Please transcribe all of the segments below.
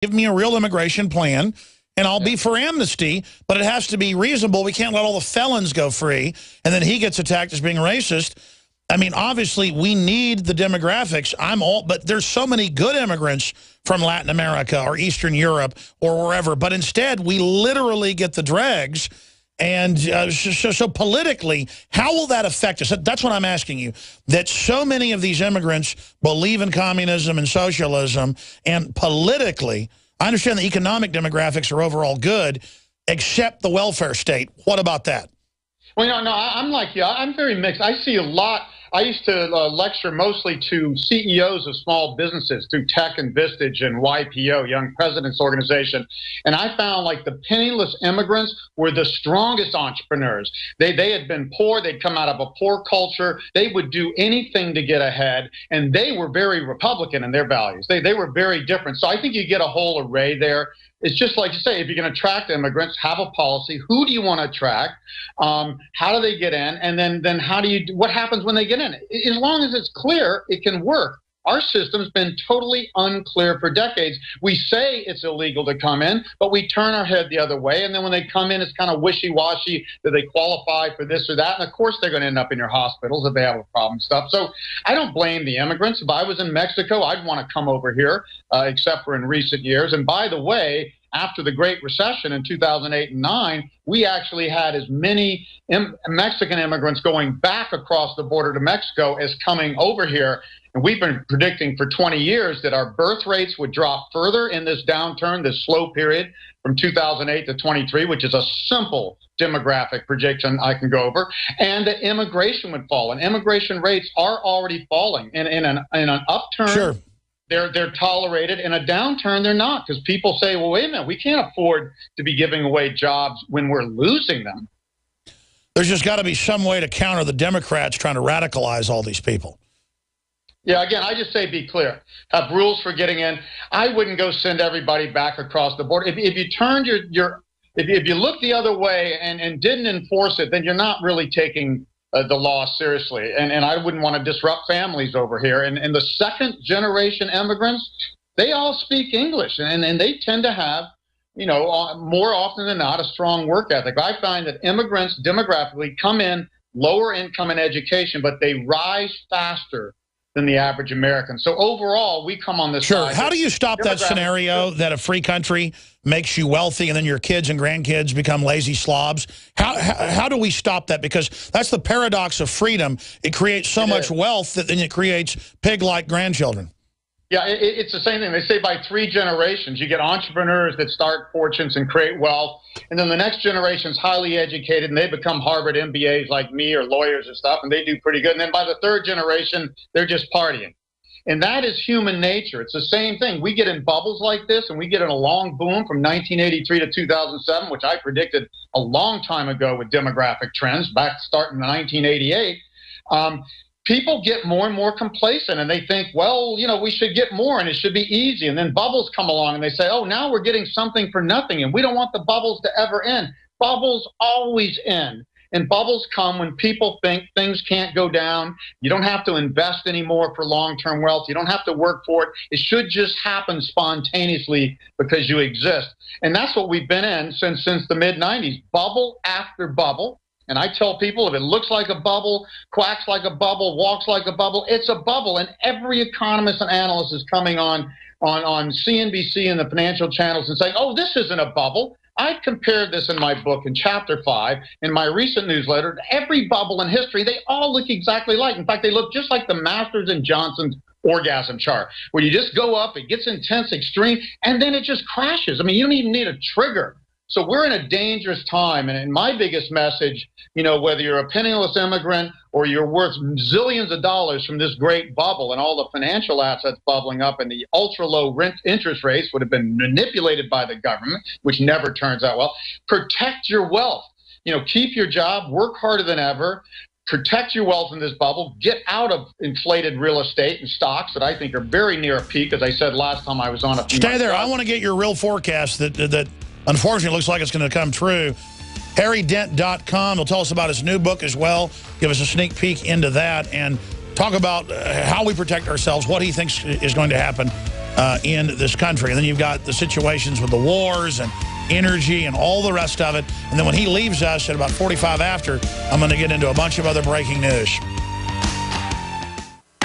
Give me a real immigration plan, and I'll be for amnesty, but it has to be reasonable. We can't let all the felons go free, and then he gets attacked as being racist. I mean, obviously, we need the demographics. But there's so many good immigrants from Latin America or Eastern Europe or wherever, but instead, we literally get the dregs. And so politically, how will that affect us? That's what I'm asking you. That so many of these immigrants believe in communism and socialism, and politically, I understand the economic demographics are overall good, except the welfare state. What about that? Well, no, I'm like you. I'm very mixed. I see a lot. I used to lecture mostly to CEOs of small businesses through Tech and Vistage and YPO, Young Presidents Organization. And I found like the penniless immigrants were the strongest entrepreneurs. They had been poor. They'd come out of a poor culture. They would do anything to get ahead. And they were very Republican in their values. They were very different. So I think you get a whole array there. It's just like you say, if you're going to attract immigrants, have a policy. Who do you want to attract? How do they get in? And then how do you? What happens when they get in? As long as it's clear, it can work. Our system's been totally unclear for decades. We say it's illegal to come in, but we turn our head the other way. And then when they come in, it's kind of wishy-washy. Do they qualify for this or that? And of course, they're going to end up in your hospitals if they have a problem and stuff. So I don't blame the immigrants. If I was in Mexico, I'd want to come over here, except for in recent years. And by the way, after the Great Recession in 2008 and 9, we actually had as many Mexican immigrants going back across the border to Mexico as coming over here. And we've been predicting for 20 years that our birth rates would drop further in this downturn, this slow period from 2008 to 23, which is a simple demographic projection I can go over, and that immigration would fall. And immigration rates are already falling. And in an upturn, sure, they're tolerated. In a downturn, they're not, because people say, well, wait a minute, we can't afford to be giving away jobs when we're losing them. There's just got to be some way to counter the Democrats trying to radicalize all these people. Yeah, again, I just say be clear. Have rules for getting in. I wouldn't go send everybody back across the border. If you turned if you looked the other way and didn't enforce it, then you're not really taking the law seriously. And I wouldn't want to disrupt families over here. And the second generation immigrants, they all speak English, and they tend to have, you know, more often than not, a strong work ethic. I find that immigrants demographically come in lower income in education, but they rise faster than the average American. So overall, we come on this side. How do you stop that scenario that a free country makes you wealthy and then your kids and grandkids become lazy slobs? How do we stop that? Because that's the paradox of freedom. It creates so much wealth that then it creates pig-like grandchildren. Yeah, it's the same thing. They say by 3 generations, you get entrepreneurs that start fortunes and create wealth, and then the next generation's highly educated, and they become Harvard MBAs like me or lawyers and stuff, and they do pretty good. And then by the 3rd generation, they're just partying. And that is human nature. It's the same thing. We get in bubbles like this, and we get in a long boom from 1983 to 2007, which I predicted a long time ago with demographic trends, back starting in 1988. People get more and more complacent, and they think, well, you know, we should get more and it should be easy. And then bubbles come along and they say, oh, now we're getting something for nothing, and we don't want the bubbles to ever end. Bubbles always end. And bubbles come when people think things can't go down. You don't have to invest anymore for long-term wealth. You don't have to work for it. It should just happen spontaneously because you exist. And that's what we've been in since the mid-90s, bubble after bubble. And I tell people, if it looks like a bubble, quacks like a bubble, walks like a bubble, it's a bubble. And every economist and analyst is coming on CNBC and the financial channels and saying, oh, this isn't a bubble. I compared this in my book in chapter 5, in my recent newsletter. Every bubble in history, they all look exactly alike. In fact, they look just like the Masters and Johnson's orgasm chart, where you just go up, it gets intense, extreme, and then it just crashes. I mean, you don't even need a trigger. So we're in a dangerous time, and my biggest message, you know, whether you're a penniless immigrant or you're worth zillions of dollars from this great bubble and all the financial assets bubbling up and the ultra-low interest rates would have been manipulated by the government, which never turns out well, protect your wealth. You know, keep your job, work harder than ever, protect your wealth in this bubble, get out of inflated real estate and stocks that I think are very near a peak, as I said last time I was on. Stay there. I want to get your real forecast that unfortunately, it looks like it's going to come true. HarryDent.com. He'll tell us about his new book as well. Give us a sneak peek into that and talk about how we protect ourselves, what he thinks is going to happen in this country. And then you've got the situations with the wars and energy and all the rest of it. And then when he leaves us at about 45 after, I'm going to get into a bunch of other breaking news.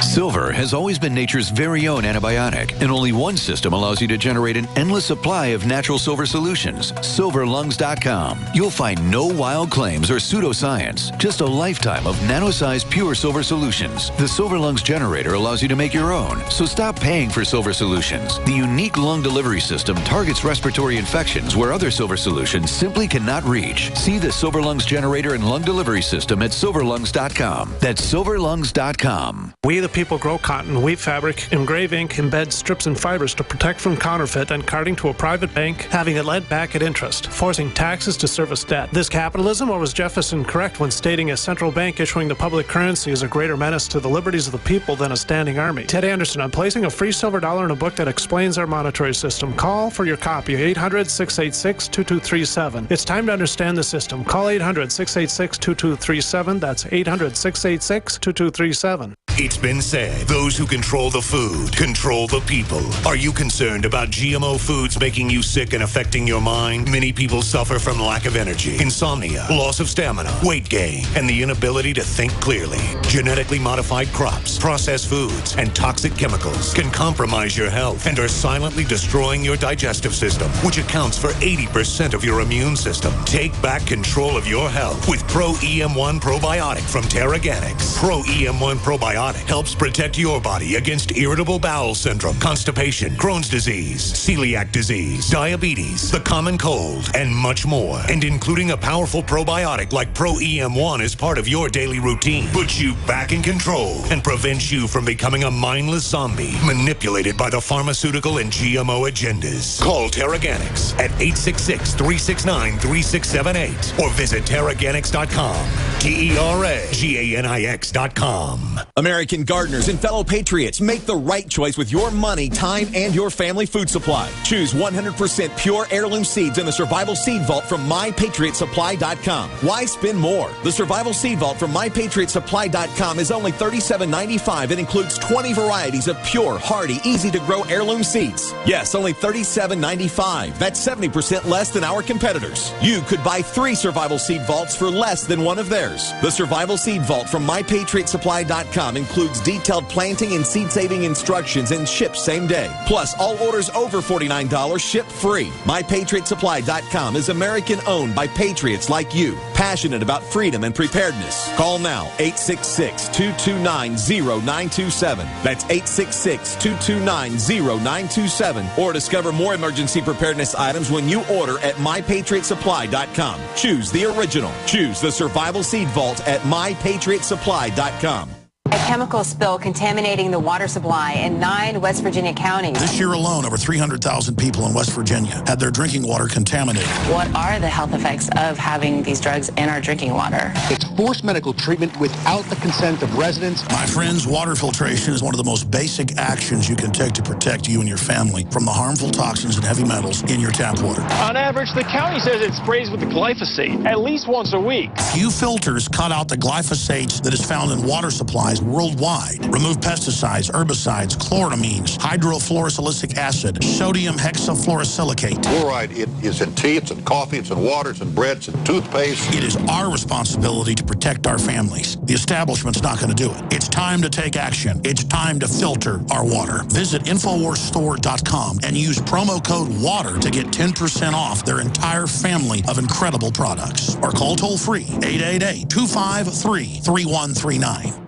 Silver has always been nature's very own antibiotic, and only one system allows you to generate an endless supply of natural silver solutions. SilverLungs.com. You'll find no wild claims or pseudoscience, just a lifetime of nano-sized pure silver solutions. The Silver Lungs generator allows you to make your own, so stop paying for silver solutions. The unique lung delivery system targets respiratory infections where other silver solutions simply cannot reach. See the Silver Lungs generator and lung delivery system at SilverLungs.com. That's SilverLungs.com. We the people grow cotton, weave fabric, engrave ink, embed strips and fibers to protect from counterfeit and carting to a private bank, having it lent back at interest, forcing taxes to service debt. This capitalism, or was Jefferson correct when stating a central bank issuing the public currency is a greater menace to the liberties of the people than a standing army? Ted Anderson, I'm placing a free silver dollar in a book that explains our monetary system. Call for your copy, 800-686-2237. It's time to understand the system. Call 800-686-2237. That's 800-686-2237. It's been said, those who control the food control the people. Are you concerned about GMO foods making you sick and affecting your mind? Many people suffer from lack of energy, insomnia, loss of stamina, weight gain, and the inability to think clearly. Genetically modified crops, processed foods, and toxic chemicals can compromise your health and are silently destroying your digestive system, which accounts for 80% of your immune system. Take back control of your health with Pro EM1 Probiotic from Terraganics. Pro EM1 Probiotic helps protect your body against irritable bowel syndrome, constipation, Crohn's disease, celiac disease, diabetes, the common cold, and much more. And including a powerful probiotic like Pro EM1 is part of your daily routine. Puts you back in control and prevents you from becoming a mindless zombie manipulated by the pharmaceutical and GMO agendas. Call Terraganics at 866-369-3678 or visit Terraganics.com. TERAGANIX.com. American gardeners and fellow patriots, make the right choice with your money, time, and your family food supply. Choose 100% pure heirloom seeds in the Survival Seed Vault from MyPatriotSupply.com. Why spend more? The Survival Seed Vault from MyPatriotSupply.com is only $37.95 and includes 20 varieties of pure, hardy, easy-to-grow heirloom seeds. Yes, only $37.95. That's 70% less than our competitors. You could buy 3 Survival Seed Vaults for less than one of theirs. The Survival Seed Vault from MyPatriotSupply.com includes detailed planting and seed-saving instructions and ships same day. Plus, all orders over $49 ship free. MyPatriotSupply.com is American-owned by patriots like you, passionate about freedom and preparedness. Call now, 866-229-0927. That's 866-229-0927. Or discover more emergency preparedness items when you order at MyPatriotSupply.com. Choose the original. Choose the Survival Seed Vault at MyPatriotSupply.com. A chemical spill contaminating the water supply in 9 West Virginia counties. This year alone, over 300,000 people in West Virginia had their drinking water contaminated. What are the health effects of having these drugs in our drinking water? It's forced medical treatment without the consent of residents. My friends, water filtration is one of the most basic actions you can take to protect you and your family from the harmful toxins and heavy metals in your tap water. On average, the county says it sprays with the glyphosate at least once a week. Few filters cut out the glyphosates that is found in water supplies worldwide. Remove pesticides, herbicides, chloramines, hydrofluorosilicic acid, sodium hexafluorosilicate. Fluoride, it is in tea, it's in coffee, it's in water, it's in bread, it's in toothpaste. It is our responsibility to protect our families. The establishment's not going to do it. It's time to take action. It's time to filter our water. Visit InfoWarsStore.com and use promo code WATER to get 10% off their entire family of incredible products. Or call toll-free 888-253-3139.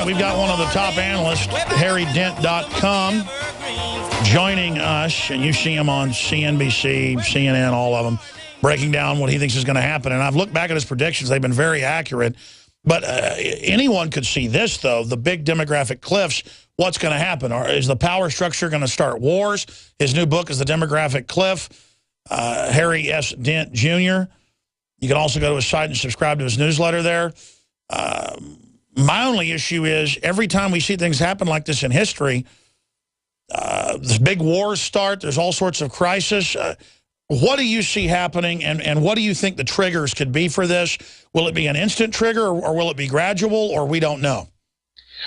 We've got one of the top analysts, HarryDent.com, joining us, and you see him on CNBC, CNN, all of them, breaking down what he thinks is going to happen. And I've looked back at his predictions. They've been very accurate. But anyone could see this, though, the big demographic cliffs. What's going to happen? Is the power structure going to start wars? His new book is The Demographic Cliff, Harry S. Dent, Jr. You can also go to his site and subscribe to his newsletter there. My only issue is every time we see things happen like this in history, the big wars start, there's all sorts of crisis. What do you see happening, and what do you think the triggers could be for this? Will it be an instant trigger, or will it be gradual, or we don't know?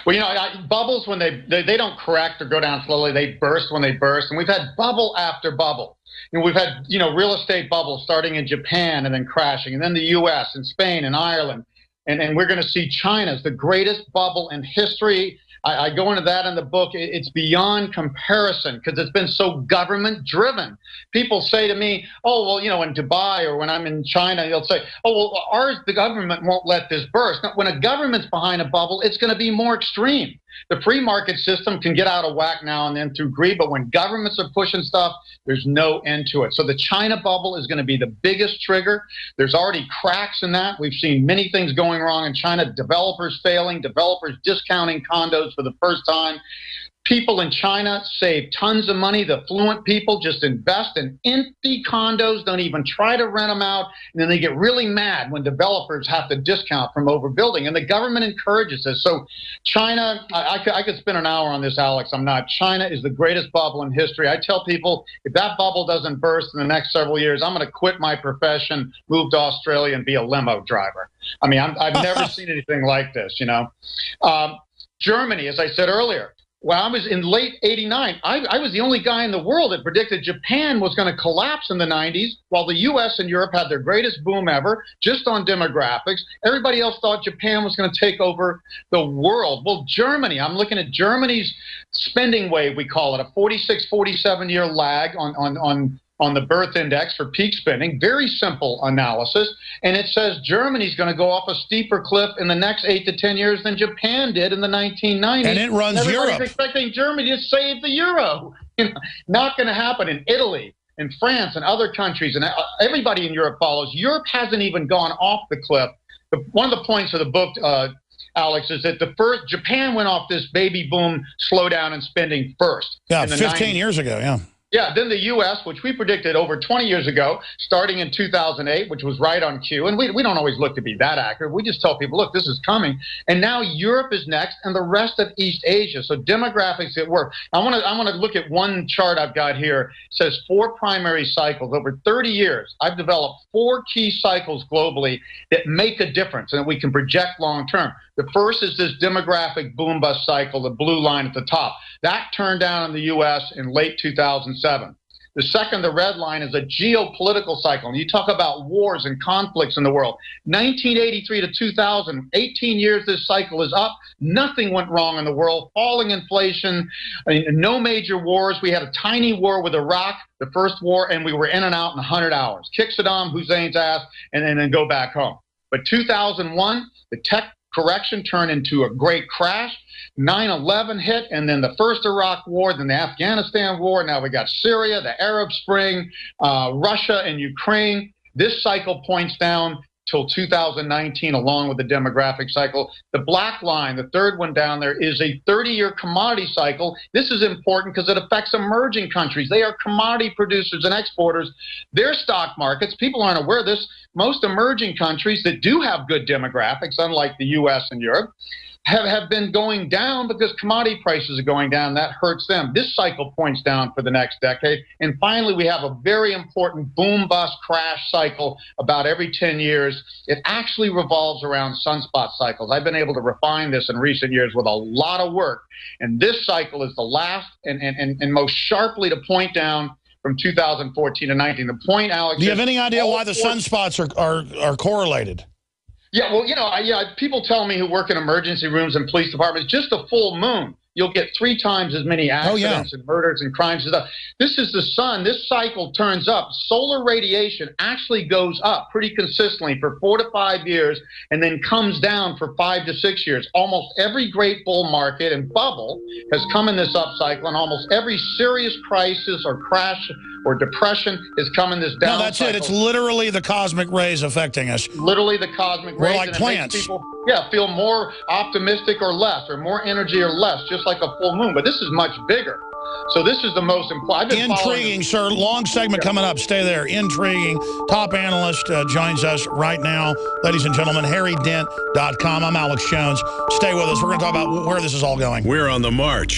Well, you know, bubbles, when they don't correct or go down slowly, they burst when they burst. And we've had bubble after bubble. And we've had, you know, real estate bubbles starting in Japan and then crashing, and then the U.S. and Spain and Ireland. And we're going to see China's the greatest bubble in history. I go into that in the book. It's beyond comparison because it's been so government-driven. People say to me, oh, well, you know, in Dubai or when I'm in China, they'll say, oh, well, the government won't let this burst. Now, when a government's behind a bubble, it's going to be more extreme. The free market system can get out of whack now and then through greed, but when governments are pushing stuff, there's no end to it. So the China bubble is going to be the biggest trigger. There's already cracks in that. We've seen many things going wrong in China, developers failing, developers discounting condos for the first time. People in China save tons of money. The affluent people just invest in empty condos, don't even try to rent them out, and then they get really mad when developers have to discount from overbuilding, and the government encourages this. So China, I could spend an hour on this, Alex. I'm not. China is the greatest bubble in history. I tell people, if that bubble doesn't burst in the next several years, I'm going to quit my profession, move to Australia, and be a limo driver. I mean, I've never seen anything like this, you know. Germany, as I said earlier, when I was in late '89, I was the only guy in the world that predicted Japan was going to collapse in the '90s, while the U.S. and Europe had their greatest boom ever, just on demographics. Everybody else thought Japan was going to take over the world. Well, Germany, I'm looking at Germany's spending wave, we call it, a 46, 47-year lag on the birth index for peak spending. Very simple analysis. And it says Germany's going to go off a steeper cliff in the next 8 to 10 years than Japan did in the 1990s. And it runs Europe. Everybody's expecting Germany to save the euro. Not going to happen in Italy, in France, and other countries. And everybody in Europe follows. Europe hasn't even gone off the cliff. One of the points of the book, Alex, is that Japan went off this baby boom slowdown in spending first. Yeah, 15 years ago, yeah. Yeah, then the U.S., which we predicted over 20 years ago, starting in 2008, which was right on cue. And we don't always look to be that accurate. We just tell people, look, this is coming. And now Europe is next, and the rest of East Asia. So demographics at work. I want to look at one chart I've got here. It says 4 primary cycles. Over 30 years, I've developed 4 key cycles globally that make a difference and that we can project long term. The first is this demographic boom-bust cycle, the blue line at the top. That turned down in the U.S. in late 2007. The second, the red line, is a geopolitical cycle. And you talk about wars and conflicts in the world. 1983 to 2000, 18 years this cycle is up. Nothing went wrong in the world. Falling inflation, no major wars. We had a tiny war with Iraq, the first war, and we were in and out in 100 hours. Kick Saddam Hussein's ass and then go back home. But 2001, the tech correction turned into a great crash. 9/11 hit, and then the first Iraq war, then the Afghanistan war. Now we got Syria, the Arab Spring, Russia and Ukraine. This cycle points down till 2019, along with the demographic cycle. The black line, the third one down there, is a 30-year commodity cycle. This is important because it affects emerging countries. They are commodity producers and exporters. Their stock markets, people aren't aware of this, most emerging countries that do have good demographics, unlike the U.S. and Europe, have been going down because commodity prices are going down. That hurts them. This cycle points down for the next decade. And finally, we have a very important boom-bust crash cycle about every 10 years. It actually revolves around sunspot cycles. I've been able to refine this in recent years with a lot of work. And this cycle is the last and most sharply to point down from 2014 to 19. The point, Alex, do you have any idea why the sunspots are correlated? Yeah, well, you know, people tell me who work in emergency rooms and police departments, just a full moon, you'll get 3 times as many accidents and murders and crimes and stuff. This is the sun. This cycle turns up. Solar radiation actually goes up pretty consistently for 4 to 5 years and then comes down for 5 to 6 years. Almost every great bull market and bubble has come in this up cycle, and almost every serious crisis or crash or depression is coming this down. No, that's cycle. It. It's literally the cosmic rays affecting us. Literally the cosmic rays. We're like plants. It makes people, feel more optimistic or less, or more energy or less, just like a full moon. But this is much bigger. So this is the most important. Intriguing, sir. Long segment coming up. Stay there. Intriguing. Top analyst joins us right now. Ladies and gentlemen, HarryDent.com. I'm Alex Jones. Stay with us. We're going to talk about where this is all going. We're on the march.